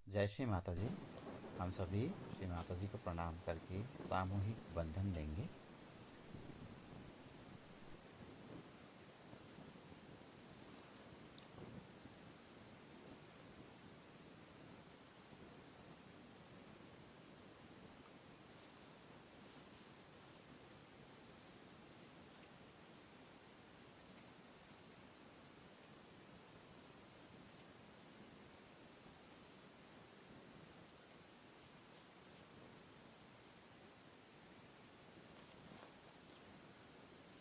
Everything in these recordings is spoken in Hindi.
जय श्री माता जी। हम सभी श्री माता जी को प्रणाम करके सामूहिक बंधन लेंगे।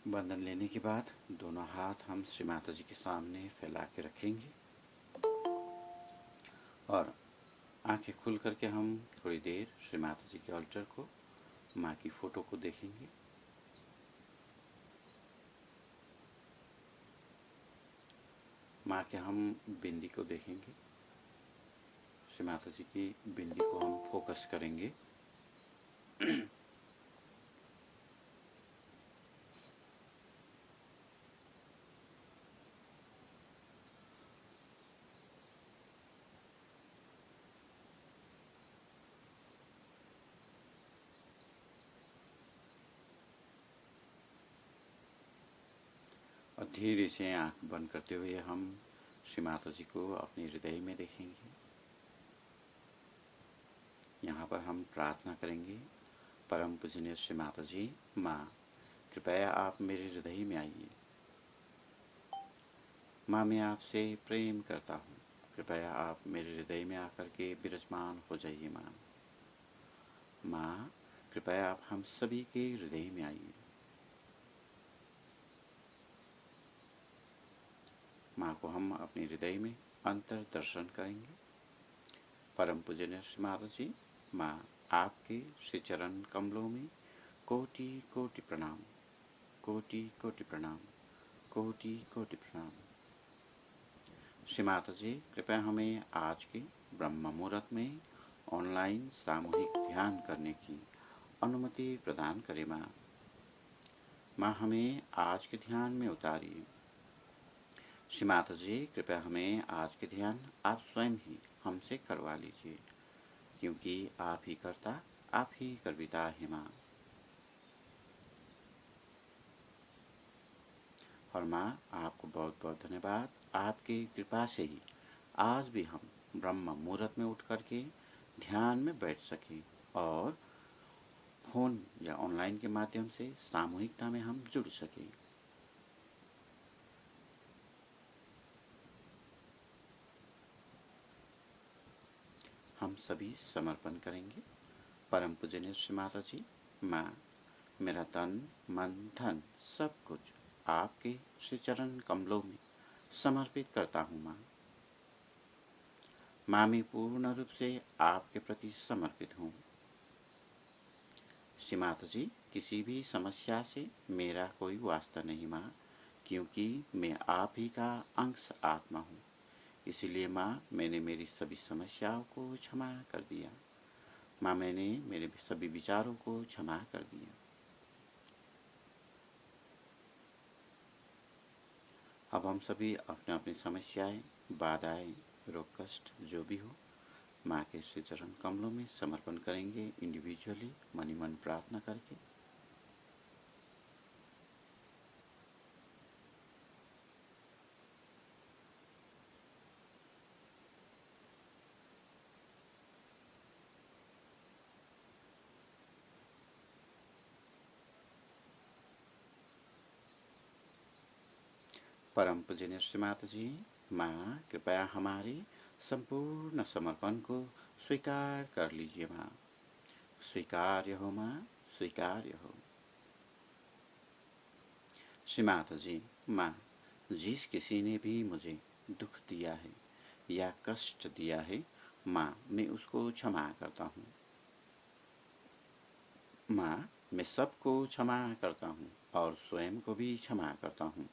बंधन लेने के बाद दोनों हाथ हम श्री माता जी के सामने फैला के रखेंगे और आंखें खुल करके हम थोड़ी देर श्री माता जी के ऑल्टर को, माँ की फ़ोटो को देखेंगे। माँ के हम बिंदी को देखेंगे। श्री माता जी की बिंदी को हम फोकस करेंगे। और धीरे से आंख बंद करते हुए हम श्री माता जी को अपने हृदय में देखेंगे। यहाँ पर हम प्रार्थना करेंगे, परम पूजनीय श्री माता जी, माँ कृपया आप मेरे हृदय में आइए। माँ मैं आपसे प्रेम करता हूँ, कृपया आप मेरे हृदय में आकर के विराजमान हो जाइए। माँ माँ कृपया आप हम सभी के हृदय में आइए। माँ को हम अपने हृदय में अंतर दर्शन करेंगे। परम पूजनीय श्री माता जी, माँ आपके श्री चरण कमलों में कोटि कोटि प्रणाम, कोटि कोटि प्रणाम, कोटि कोटि प्रणाम। श्री माता जी कृपया हमें आज के ब्रह्म मुहूर्त में ऑनलाइन सामूहिक ध्यान करने की अनुमति प्रदान करें। माँ माँ हमें आज के ध्यान में उतारिए। श्री माता जी कृपया हमें आज के ध्यान आप स्वयं ही हमसे करवा लीजिए, क्योंकि आप ही करता, आप ही करविता है। माँ और माँ आपको बहुत बहुत धन्यवाद। आपकी कृपा से ही आज भी हम ब्रह्म मुहूर्त में उठ करके ध्यान में बैठ सकें और फ़ोन या ऑनलाइन के माध्यम से सामूहिकता में हम जुड़ सकें। हम सभी समर्पण करेंगे। परम पूजनीय श्री माता जी, माँ मेरा तन मन धन सब कुछ आपके श्री चरण कमलों में समर्पित करता हूँ। माँ माँ मैं पूर्ण रूप से आपके प्रति समर्पित हूँ। श्री माता जी किसी भी समस्या से मेरा कोई वास्ता नहीं माँ, क्योंकि मैं आप ही का अंश आत्मा हूँ। इसीलिए माँ मैंने मेरी सभी समस्याओं को क्षमा कर दिया। माँ मैंने मेरे सभी विचारों को क्षमा कर दिया। अब हम सभी अपने अपनी समस्याएं, बाधाएं, रोग कष्ट जो भी हो माँ के श्री चरण कमलों में समर्पण करेंगे, इंडिविजुअली मन ही मन प्रार्थना करके। परम पूजनीय श्री माता जी, माँ कृपया हमारे संपूर्ण समर्पण को स्वीकार कर लीजिए। माँ स्वीकार्य हो, माँ स्वीकार्य हो। श्री माता जी, माँ जिस किसी ने भी मुझे दुख दिया है या कष्ट दिया है, माँ मैं उसको क्षमा करता हूँ। माँ मैं सबको क्षमा करता हूँ और स्वयं को भी क्षमा करता हूँ।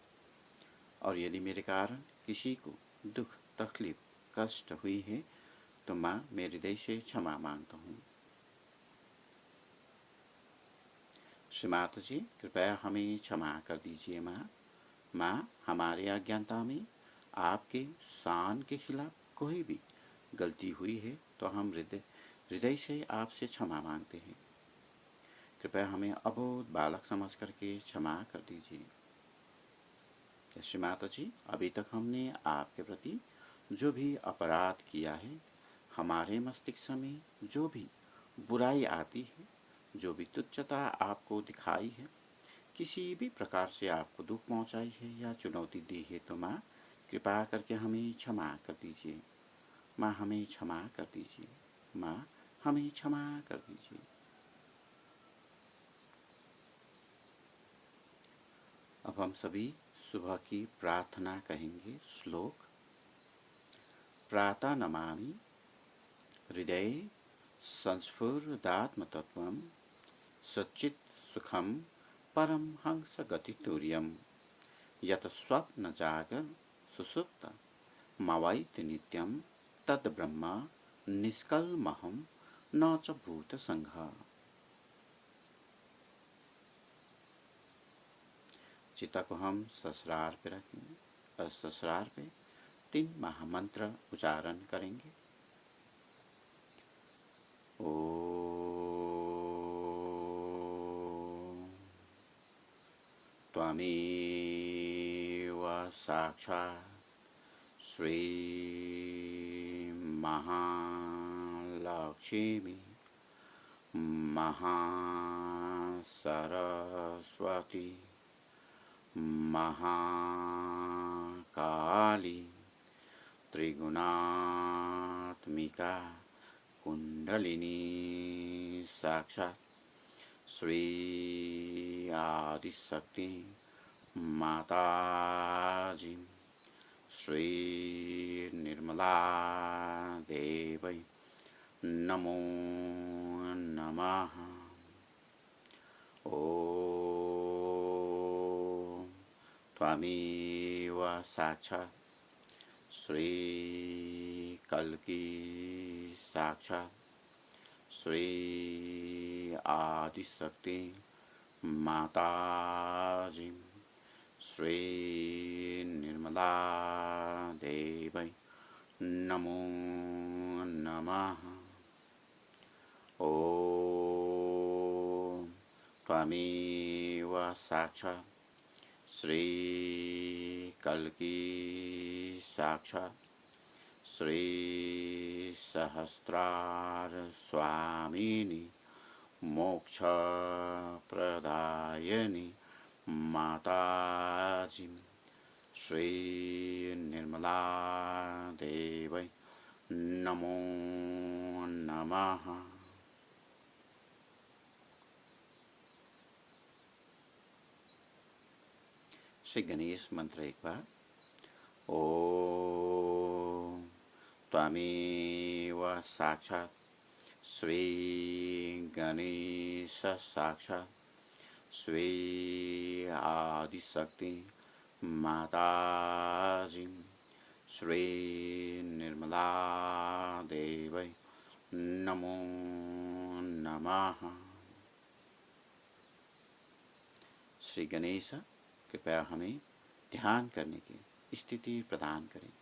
और यदि मेरे कारण किसी को दुख तकलीफ कष्ट हुई है तो माँ मेरे हृदय से क्षमा मांगता हूँ। श्री माता जी कृपया हमें क्षमा कर दीजिए। माँ माँ हमारे अज्ञानता में आपके शान के खिलाफ कोई भी गलती हुई है तो हम हृदय से आपसे क्षमा मांगते हैं। कृपया हमें अबोध बालक समझ करके क्षमा कर दीजिए। श्री माता जी, अभी तक हमने आपके प्रति जो भी अपराध किया है, हमारे मस्तिष्क में जो भी बुराई आती है, जो भी तुच्छता आपको दिखाई है, किसी भी प्रकार से आपको दुख पहुंचाई है या चुनौती दी है, तो माँ कृपा करके हमें क्षमा कर दीजिए। माँ हमें क्षमा कर दीजिए। माँ हमें क्षमा कर दीजिए। अब हम सभी सुबह की प्रार्थना कहेंगे। श्लोक। प्रातः नमामि हृदये संस्फुरदात्मतत्त्वं सच्चित् सुखं परम हंस गतितुर्यं यत् स्वप्न जागर सुसुप्त मवैति नित्यं तद् ब्रह्म निष्कल्महं न च भूत संघ। चिता को हम ससुराल पे रखेंगे और ससुराल पे 3 महामंत्र उच्चारण करेंगे। ओ त्वमेव साक्षात् श्री महालक्ष्मी महासरस्वती महाकाली त्रिगुणात्मिका कुंडलिनी साक्षात् श्री आदिशक्ति माताजी श्री निर्मला देवी नमो नमः। ओम त्वमेव साक्षात् श्री कल्की साक्षात् श्री आदिशक्ति माताजी श्री निर्मला देवी नमो नमः। ओम त्वमेव साक्षात् श्री कल्की साक्षात् श्री सहस्रार स्वामिनी मोक्ष प्रदायिनी माताजी श्री निर्मला देवी नमो नमः। श्री गणेश मंत्र एक बार। ओम त्वमेव साक्षात् श्री गणेश साक्षात् श्री आदिशक्ति माताजी श्री निर्मला देवी नमो नमः। श्री गणेश कृपया हमें ध्यान करने की स्थिति प्रदान करें।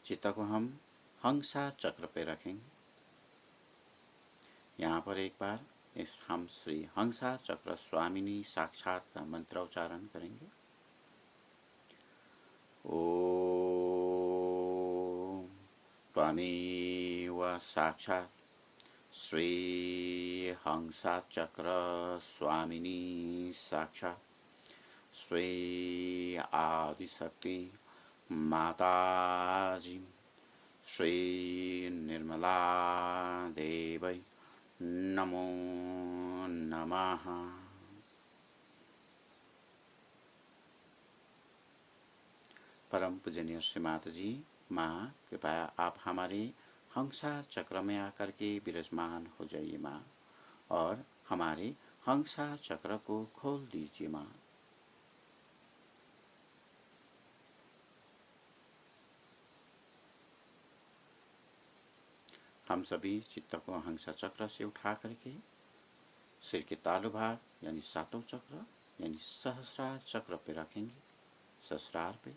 चित्त को हम हंसा चक्र पे रखेंगे। यहाँ पर एक बार हम श्री हंसा चक्र स्वामिनी साक्षात का मंत्र उच्चारण करेंगे। ओम त्वमेव साक्षात् श्री हंसा चक्र स्वामिनी साक्षात् श्री आदिशक्ति माताजी श्री निर्मला देवी नमो नमः। परम पूजनीय श्री माता जी, माँ कृपया आप हमारे हंसा चक्र में आकर के विराजमान हो जाइए माँ, और हमारे हंसा चक्र को खोल दीजिए माँ। हम सभी चित्त को हंसा चक्र से उठा करके सिर के तालु भाग यानी सातों चक्र यानी सहस्रार चक्र पे रखेंगे, सहस्रार पे।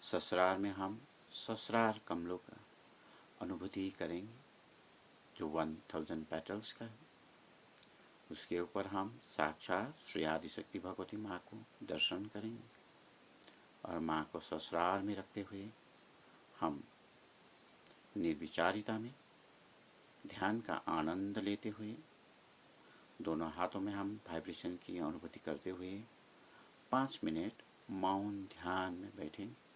सहस्रार में हम सहस्रार कमलों का अनुभूति करेंगे जो 1000 पेटल्स का है। उसके ऊपर हम साक्षात श्री आदिशक्ति भगवती माँ को दर्शन करेंगे और माँ को सहस्रार में रखते हुए हम निर्विचारिता में ध्यान का आनंद लेते हुए दोनों हाथों में हम वाइब्रेशन की अनुभूति करते हुए 5 मिनट मौन ध्यान में बैठेंगे।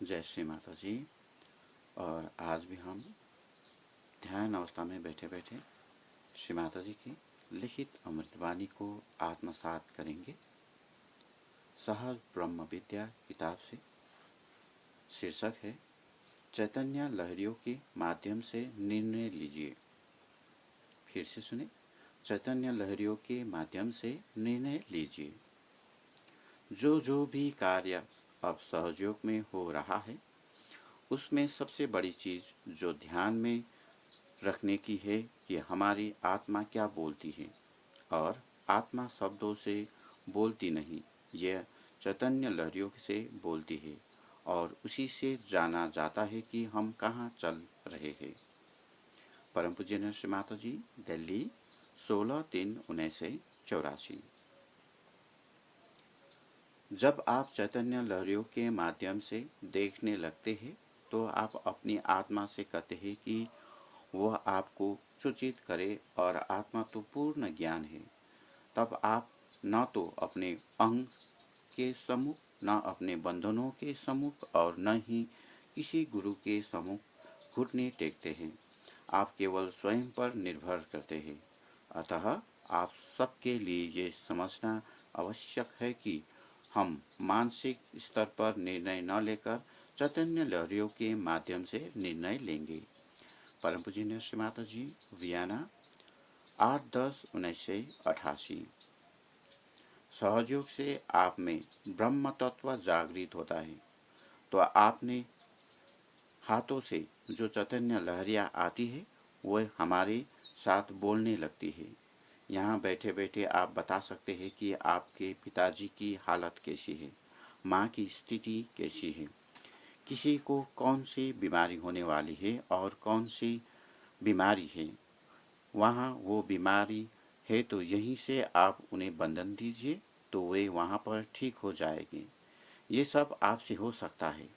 जय श्री माता जी। और आज भी हम ध्यान अवस्था में बैठे बैठे श्री माता जी की लिखित अमृतवाणी को आत्मसात करेंगे सहज ब्रह्म विद्या किताब से। शीर्षक है चैतन्य लहरियों के माध्यम से निर्णय लीजिए। फिर से सुने, चैतन्य लहरियों के माध्यम से निर्णय लीजिए। जो भी कार्य अब सहयोग में हो रहा है उसमें सबसे बड़ी चीज़ जो ध्यान में रखने की है कि हमारी आत्मा क्या बोलती है। और आत्मा शब्दों से बोलती नहीं, यह चैतन्य लहरियों से बोलती है और उसी से जाना जाता है कि हम कहाँ चल रहे हैं। परम पूज्य नरसिंह माता जी, दिल्ली 16/3/1984। जब आप चैतन्य लहरियों के माध्यम से देखने लगते हैं तो आप अपनी आत्मा से कहते हैं कि वह आपको सूचित करे और आत्मा तो पूर्ण ज्ञान है। तब आप न तो अपने अंग के सम्मुख, न अपने बंधनों के सम्मुख और न ही किसी गुरु के सम्मुख घुटने टेकते हैं। आप केवल स्वयं पर निर्भर करते हैं। अतः आप सबके लिए ये समझना आवश्यक है कि हम मानसिक स्तर पर निर्णय न लेकर चैतन्य लहरियों के माध्यम से निर्णय लेंगे। परम पूज्य नरसिंह माता जी, वियना 8/10/1988। सहयोग से आप में ब्रह्म तत्व जागृत होता है तो आपने हाथों से जो चैतन्य लहरियाँ आती है वह हमारे साथ बोलने लगती है। यहाँ बैठे बैठे आप बता सकते हैं कि आपके पिताजी की हालत कैसी है, माँ की स्थिति कैसी है, किसी को कौन सी बीमारी होने वाली है और कौन सी बीमारी है। वहाँ वो बीमारी है तो यहीं से आप उन्हें बंधन दीजिए तो वे वहाँ पर ठीक हो जाएंगे। ये सब आपसे हो सकता है।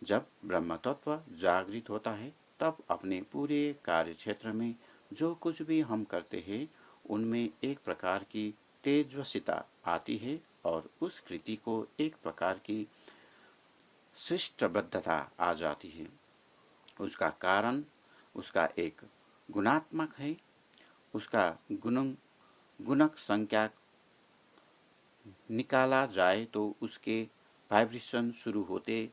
जब ब्रह्म तत्व जागृत होता है तब अपने पूरे कार्य क्षेत्र में जो कुछ भी हम करते हैं उनमें एक प्रकार की तेजस्विता आती है और उस कृति को एक प्रकार की शिष्टबद्धता आ जाती है। उसका कारण उसका एक गुणात्मक है। उसका गुणक संख्या निकाला जाए तो उसके वाइब्रेशन शुरू होते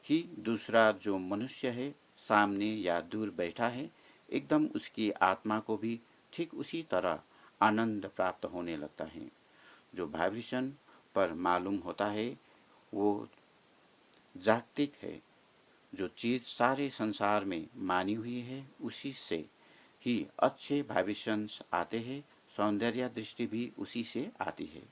ही दूसरा जो मनुष्य है सामने या दूर बैठा है एकदम उसकी आत्मा को भी ठीक उसी तरह आनंद प्राप्त होने लगता है। जो वाइब्रेशन पर मालूम होता है वो जागतिक है। जो चीज़ सारे संसार में मानी हुई है उसी से ही अच्छे वाइब्रेशंस आते हैं। सौंदर्य दृष्टि भी उसी से आती है।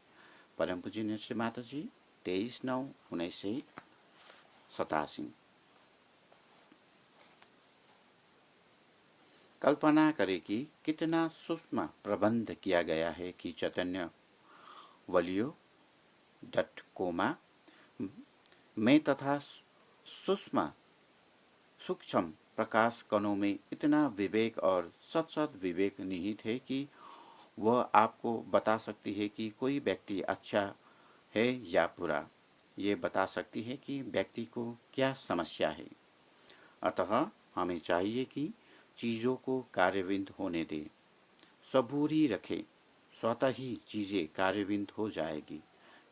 परम पूज्य नरसिंह माता जी, 23/9/1987। कल्पना करें कि कितना सूक्ष्म प्रबंध किया गया है कि चैतन्य वलियो डटकोमा में तथा सूक्ष्म प्रकाश कणों में इतना विवेक और सत विवेक निहित है कि वह आपको बता सकती है कि कोई व्यक्ति अच्छा है या बुरा। ये बता सकती है कि व्यक्ति को क्या समस्या है। अतः हमें चाहिए कि चीज़ों को कार्यविंत होने दें, सबूरी रखें, स्वतः ही चीज़ें कार्यविंत हो जाएगी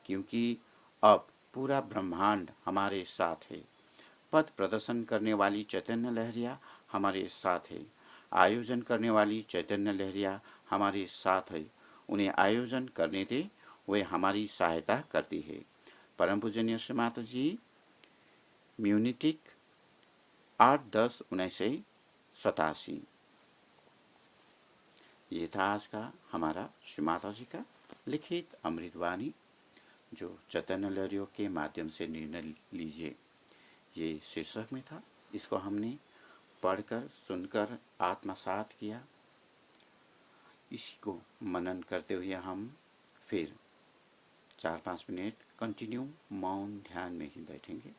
क्योंकि अब पूरा ब्रह्मांड हमारे साथ है। पथ प्रदर्शन करने वाली चैतन्य लहरियाँ हमारे साथ है। आयोजन करने वाली चैतन्य लहरियाँ हमारे साथ है। उन्हें आयोजन करने दें, वे हमारी सहायता करती है। परम पूजनीय श्री माता जी, म्यूनिटिक 8/10/1987। ये था आज का हमारा श्री माता जी का लिखित अमृतवाणी जो चैतन्य लहरियों के माध्यम से निर्णय लीजिए, ये शीर्षक में था। इसको हमने पढ़कर सुनकर आत्मसात किया। इसी को मनन करते हुए हम फिर 4-5 मिनट कंटिन्यू मौन ध्यान में ही बैठेंगे।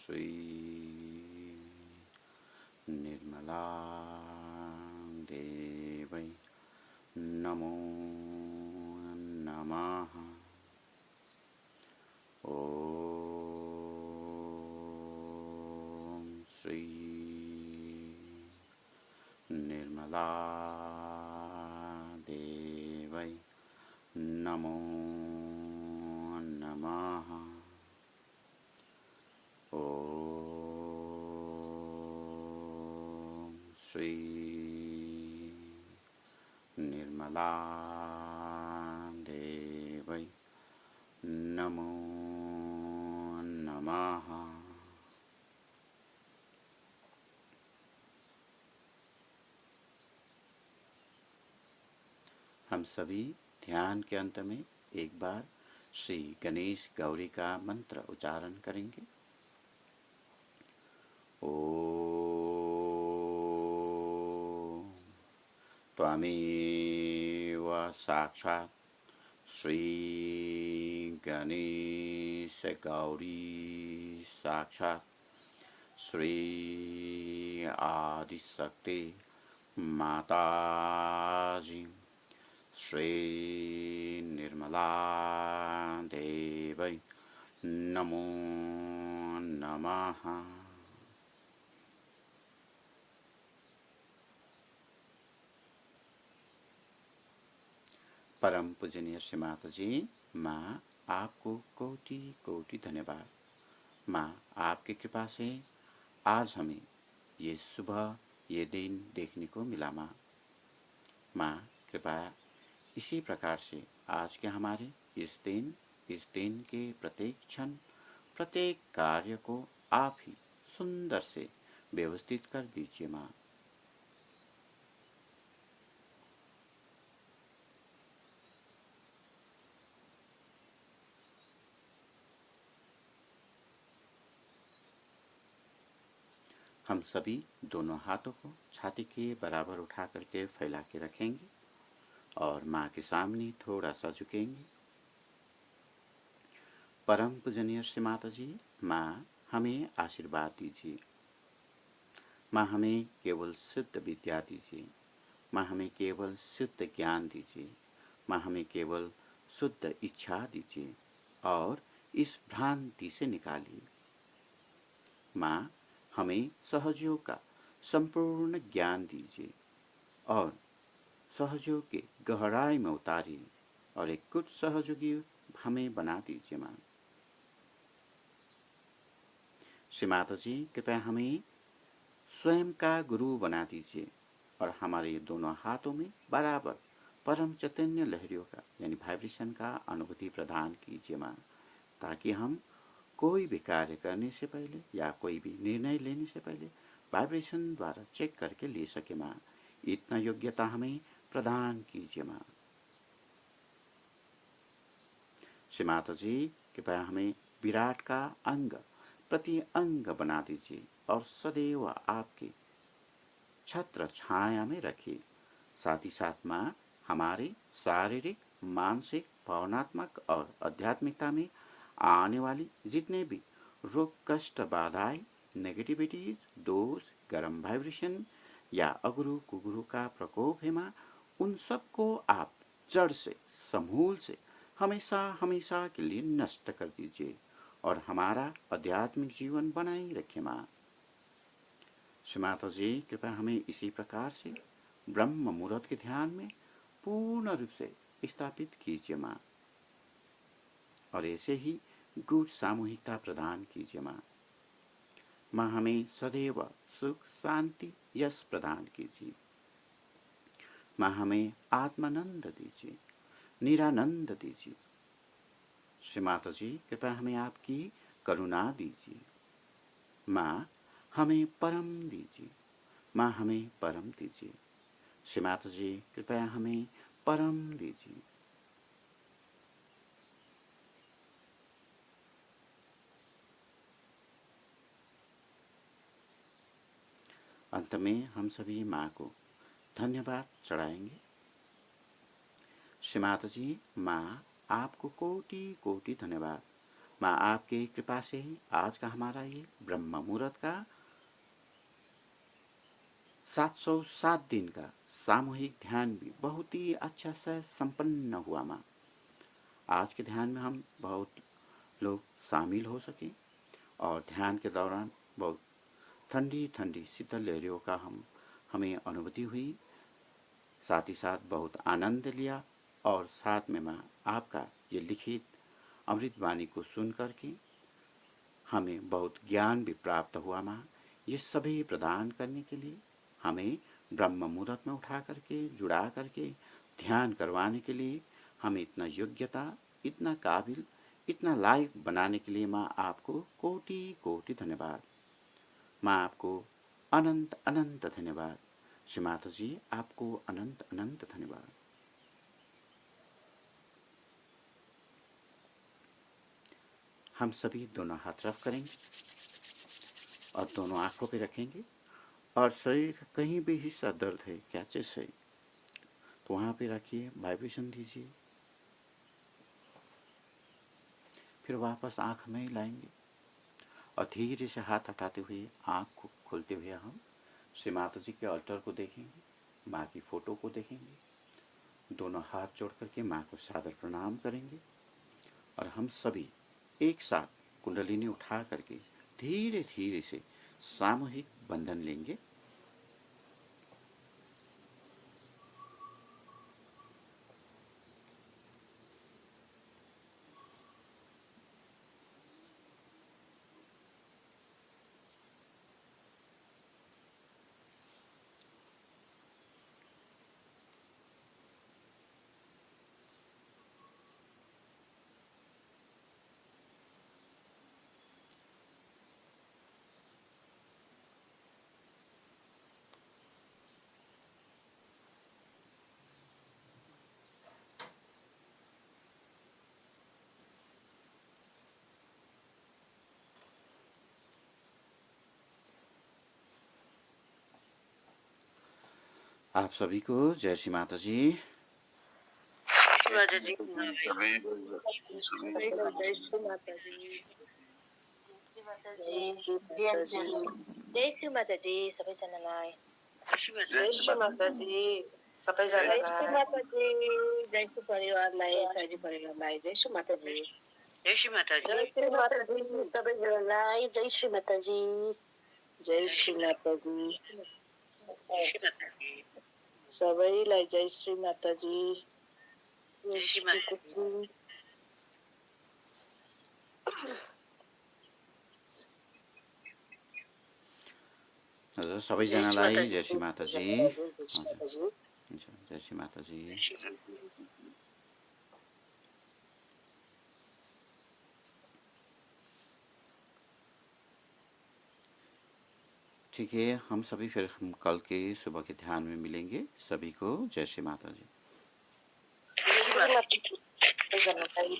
श्री निर्मला देवै नमो नमः। ओम श्री निर्मला देवै नमो नमः। ओम श्री निर्मला देवै नमो नमः। हम सभी ध्यान के अंत में एक बार श्री गणेश गौरी का मंत्र उच्चारण करेंगे। ओम त्वमेव साक्षात् श्री गणेश गौरी साक्षात् श्री आदिशक्ति माताजी श्री निर्मला देवै नमो नमः। परम पूजनीय श्री माता जी, माँ आपको कोटि कोटि धन्यवाद। माँ आपकी कृपा से आज हमें ये सुबह ये दिन देखने को मिला। माँ कृपया इसी प्रकार से आज के हमारे इस दिन के प्रत्येक क्षण प्रत्येक कार्य को आप ही सुंदर से व्यवस्थित कर दीजिए। माँ हम सभी दोनों हाथों को छाती के बराबर उठा करके फैला के रखेंगे और माँ के सामने थोड़ा सा झुकेंगे। परम पूजनीय श्री माता जी, माँ हमें आशीर्वाद दीजिए। माँ हमें केवल शुद्ध विद्या दीजिए। माँ हमें केवल शुद्ध ज्ञान दीजिए। माँ हमें केवल शुद्ध इच्छा दीजिए और इस भ्रांति से निकालिए। माँ हमें सहयोग का संपूर्ण ज्ञान दीजिए और सहयोग के गहराई में उतारिए और एक कुछ सहयोगी हमें बना दीजिए। माँ श्री माता जी, कृपया हमें स्वयं का गुरु बना दीजिए और हमारे दोनों हाथों में बराबर परम चैतन्य लहरियों का यानी वाइब्रेशन का अनुभूति प्रदान कीजिए। माँ ताकि हम कोई भी कार्य करने से पहले या कोई भी निर्णय लेने से पहले वाइब्रेशन द्वारा चेक करके ले सके। माँ इतना योग्यता हमें प्रदान कीजिए। माँ श्री माता जी, कृपया हमें विराट का अंग प्रति अंग बना दीजिए और सदैव आपके छत्र छाया में रखिए। साथ ही साथ माँ हमारे शारीरिक मानसिक भावनात्मक और आध्यात्मिकता में आने वाली जितने भी रोग कष्ट बाधाएं नेगेटिविटीज दोष गर्म वाइब्रेशन या अगुरु कुगुरु का प्रकोप है माँ, उन सब को आप जड़ से समूल से हमेशा हमेशा के लिए नष्ट कर दीजिए और हमारा आध्यात्मिक जीवन बनाए रखे। माँ श्री माता जी, कृपया हमें इसी प्रकार से ब्रह्म मुहूर्त के ध्यान में पूर्ण रूप से स्थापित कीजिए। माँ और ऐसे ही गुड सामूहिकता प्रदान कीजिए। माँ हमें सदैव सुख शांति यश प्रदान कीजिए। माँ हमें आत्मानंद दीजिए, निरानंद दीजिए। श्री माता जी, कृपया हमें आपकी करुणा दीजिए। माँ हमें परम दीजिए। माँ हमें परम दीजिए। श्री माता जी, कृपया हमें परम दीजिए। अंत में हम सभी माँ को धन्यवाद चढ़ाएंगे। श्री माता जी, माँ आपको कोटि कोटि धन्यवाद। माँ आपकी कृपा से ही आज का हमारा ये ब्रह्म मुहूर्त का 707 दिन का सामूहिक ध्यान भी बहुत ही अच्छा से संपन्न हुआ माँ। आज के ध्यान में हम बहुत लोग शामिल हो सके और ध्यान के दौरान बहुत ठंडी ठंडी शीतल लहरियों का हमें अनुभूति हुई। साथ ही साथ बहुत आनंद लिया और साथ में माँ आपका ये लिखित अमृतवाणी को सुन करके हमें बहुत ज्ञान भी प्राप्त हुआ माँ। ये सभी प्रदान करने के लिए हमें ब्रह्म मुहूर्त में उठा करके जुड़ा करके ध्यान करवाने के लिए हमें इतना योग्यता, इतना काबिल, इतना लायक बनाने के लिए माँ आपको कोटि कोटि धन्यवाद। माँ आपको अनंत अनंत धन्यवाद। श्री माता जी आपको अनंत अनंत धन्यवाद। हम सभी दोनों हाथ रफ करेंगे और दोनों आंखों पे रखेंगे और शरीर का कहीं भी हिस्सा दर्द है क्या चीज़ है तो वहाँ पे रखिए, वाइब्रेशन दीजिए, फिर वापस आँख में ही लाएंगे और धीरे से हाथ हटाते हुए आँख को खोलते हुए हम श्री माता जी के अल्टर को देखेंगे, माँ की फ़ोटो को देखेंगे, दोनों हाथ जोड़ करके माँ को सादर प्रणाम करेंगे और हम सभी एक साथ कुंडलिनी उठा करके धीरे धीरे से सामूहिक बंधन लेंगे। आप सभी को जय श्री माता जी। माता जी जय श्री माता जी। जय श्री माता जी सबैजनालाई। जय श्री माता जी सबैजनालाई। जय श्री परिवारलाई, साइजी परिवारलाई जय श्री माता जी। जय श्री माता जी। जय श्री माता जी सबैजनालाई। जय श्री माता जी। जय श्री माता जी। जय श्री माता जी सबैलाई जय श्री माता जी। जय श्री माता जी। हजुर सबैजनालाई जय श्री माता जी। हजुर जय श्री माता जी। ठीक है, हम सभी फिर हम कल के सुबह के ध्यान में मिलेंगे। सभी को जय श्री माता जी। जय श्री माता जी।